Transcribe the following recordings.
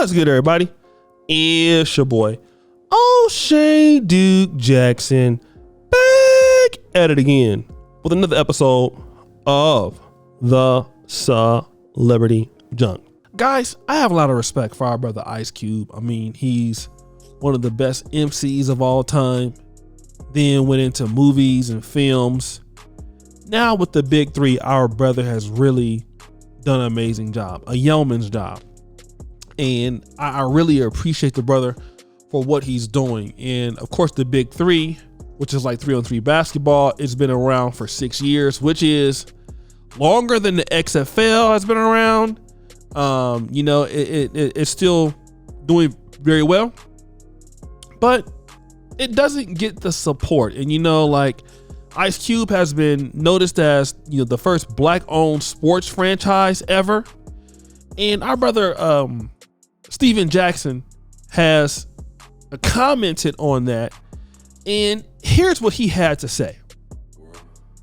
What's good, everybody? It's your boy, O'Shea Duke Jackson, back at it again with another episode of the Celebrity Junk. Guys, I have a lot of respect for our brother Ice Cube. I mean, he's one of the best MCs of all time. Then went into movies and films. Now with the big three, our brother has really done an amazing job, a yeoman's job. And I really appreciate the brother for what he's doing. And of course, the big three, which is like 3-on-3 basketball, it's been around for 6 years, which is longer than the XFL has been around. It's still doing very well, but it doesn't get the support. And Ice Cube has been noticed as the first black-owned sports franchise ever. And our brother Steven Jackson has commented on that, and here's what he had to say.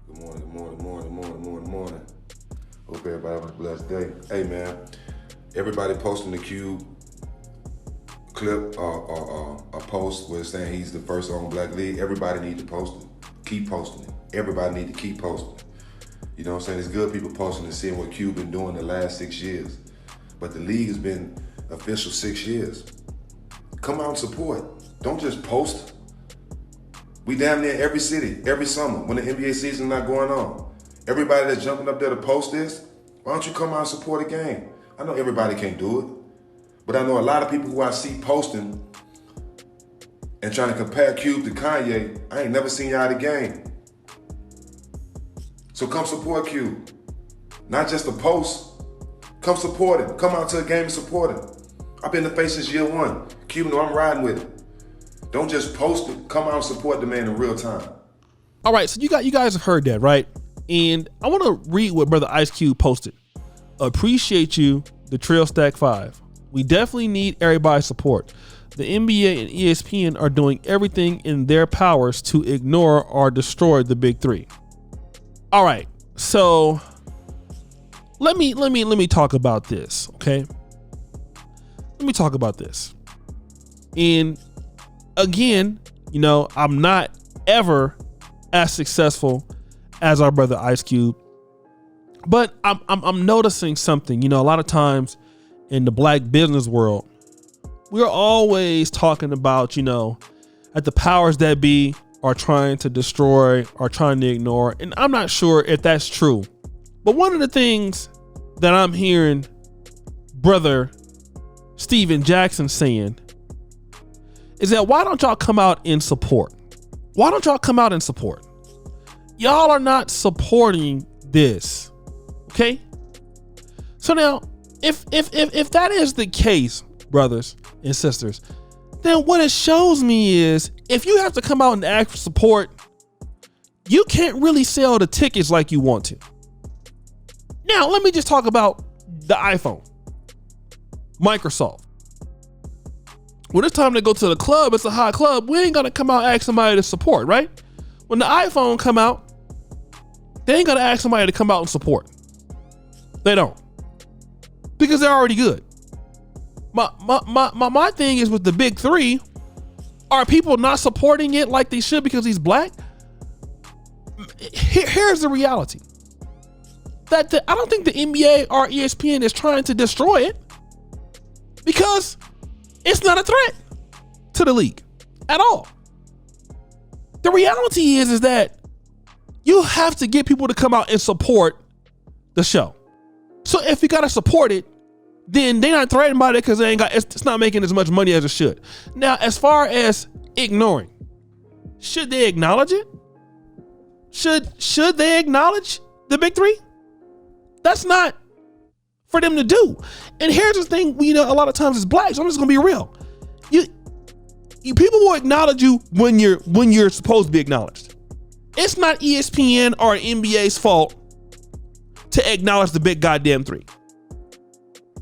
Good morning. Hope everybody have a blessed day. Hey man, everybody posting the Cube clip or a post where it's saying he's the first on Black League. Everybody need to post it. Keep posting it. Everybody need to keep posting it. You know what I'm saying? It's good people posting and seeing what Cube been doing the last 6 years. But the league has been official 6 years. Come out and support. Don't just post. We damn near every city, every summer, when the NBA season not going on. Everybody that's jumping up there to post this, why don't you come out and support a game? I know everybody can't do it, but I know a lot of people who I see posting and trying to compare Cube to Kanye. I ain't never seen y'all at a game. So come support Cube. Not just a post. Come support him. Come out to a game and support him. I've been the face since year one. Cube, know I'm riding with it. Don't just post it. Come out and support the man in real time. All right, so you guys have heard that, right? And I want to read what brother Ice Cube posted. Appreciate you, the Trail Stack 5. We definitely need everybody's support. The NBA and ESPN are doing everything in their powers to ignore or destroy the big three. All right, so let me talk about this, okay? Let me talk about this. And again, I'm not ever as successful as our brother Ice Cube, but I'm noticing something. A lot of times in the black business world, we're always talking about, that the powers that be are trying to destroy or trying to ignore. And I'm not sure if that's true. But one of the things that I'm hearing brother Steven Jackson saying is that why don't y'all come out and support? Why don't y'all come out and support? Y'all are not supporting this. Okay? So now, if that is the case, brothers and sisters, then what it shows me is if you have to come out and ask for support, you can't really sell the tickets like you want to. Now, let me just talk about the iPhone. Microsoft. When it's time to go to the club, it's a hot club. We ain't gonna come out and ask somebody to support, right? When the iPhone come out, they ain't gonna ask somebody to come out and support. They don't. Because they're already good. My thing is with the big three, are people not supporting it like they should because he's black? Here's the reality. I don't think the NBA or ESPN is trying to destroy it because it's not a threat to the league at all. The reality is that you have to get people to come out and support the show. So if you got to support it, then they're not threatened by it because it's not making as much money as it should. Now, as far as ignoring, should they acknowledge it? Should they acknowledge the big three? That's not for them to do. And here's the thing, a lot of times it's black, so I'm just gonna be real. You people will acknowledge you when you're supposed to be acknowledged. It's not ESPN or NBA's fault to acknowledge the big goddamn three.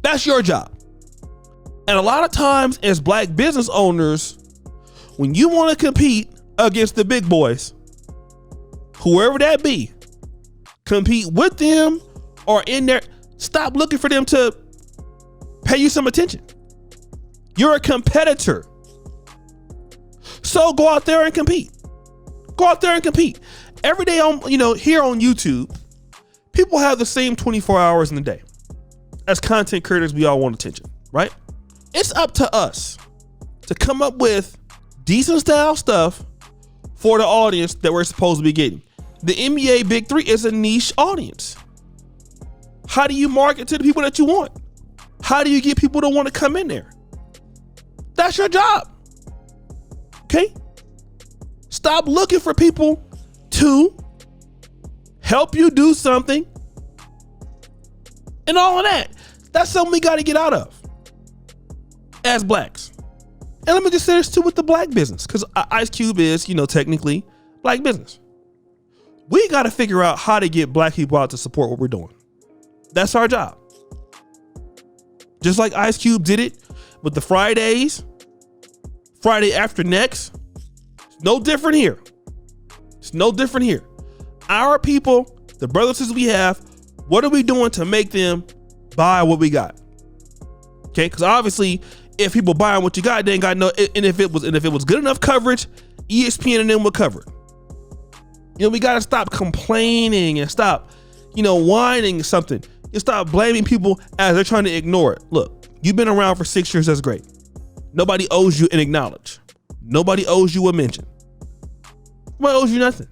That's your job. And a lot of times as black business owners, when you want to compete against the big boys, whoever that be, compete with them or in there, stop looking for them to pay you some attention. You're a competitor. So go out there and compete. Go out there and compete. Every day on, here on YouTube, people have the same 24 hours in the day. As content creators, we all want attention, right? It's up to us to come up with decent style stuff for the audience that we're supposed to be getting. The NBA Big Three is a niche audience. How do you market to the people that you want? How do you get people to want to come in there? That's your job. Okay? Stop looking for people to help you do something and all of that. That's something we got to get out of as blacks. And let me just say this too with the black business, because Ice Cube is, technically black business. We got to figure out how to get black people out to support what we're doing. That's our job. Just like Ice Cube did it with the Friday after next. It's no different here. It's no different here. Our people, the brothers and sisters we have, what are we doing to make them buy what we got? Okay, because obviously, if people buying what you got, they ain't got no. And if it was good enough coverage, ESPN and them would cover it. We gotta stop complaining and stop, whining something. You stop blaming people as they're trying to ignore it. Look, you've been around for 6 years. That's great. Nobody owes you an acknowledge. Nobody owes you a mention. Nobody owes you nothing.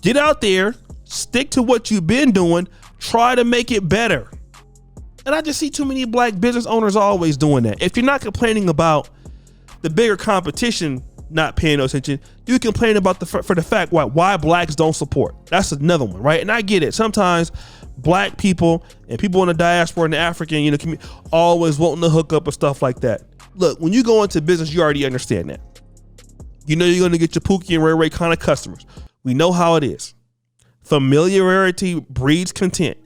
Get out there, stick to what you've been doing, try to make it better. And I just see too many black business owners always doing that. If you're not complaining about the bigger competition not paying no attention, you complain about for the fact why blacks don't support. That's another one, right? And I get it. Sometimes black people and people in the diaspora and the African, always wanting to hook up and stuff like that. Look, when you go into business, you already understand that. You're going to get your Pookie and Ray Ray kind of customers. We know how it is. Familiarity breeds content.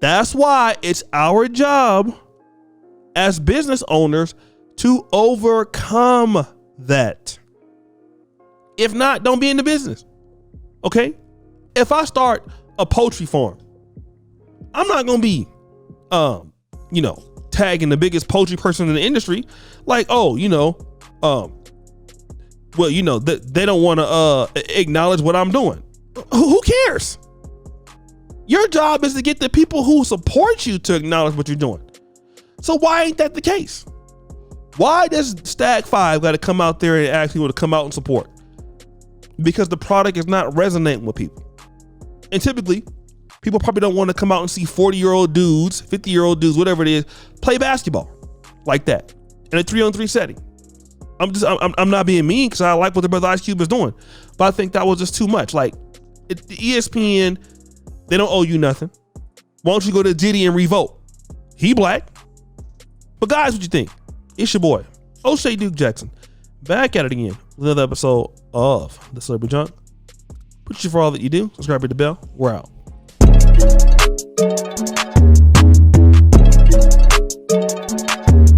That's why it's our job as business owners to overcome that. If not, don't be in the business. Okay? If I start a poultry farm, I'm not going to be, tagging the biggest poultry person in the industry. Like, they don't want to acknowledge what I'm doing. Who cares? Your job is to get the people who support you to acknowledge what you're doing. So why ain't that the case? Why does Stag 5 got to come out there and ask people to come out and support? Because the product is not resonating with people. And typically, people probably don't want to come out and see 40-year-old dudes, 50-year-old dudes, whatever it is, play basketball like that in a 3-on-3 setting. I'm not being mean because I like what the brother Ice Cube is doing, but I think that was just too much. Like, the ESPN, they don't owe you nothing. Why don't you go to Diddy and revote? He black. But guys, what you think? It's your boy, O'Shea Duke Jackson, back at it again with another episode of The Celebrity Junk. Put you for all that you do. Subscribe, hit the bell. We're out.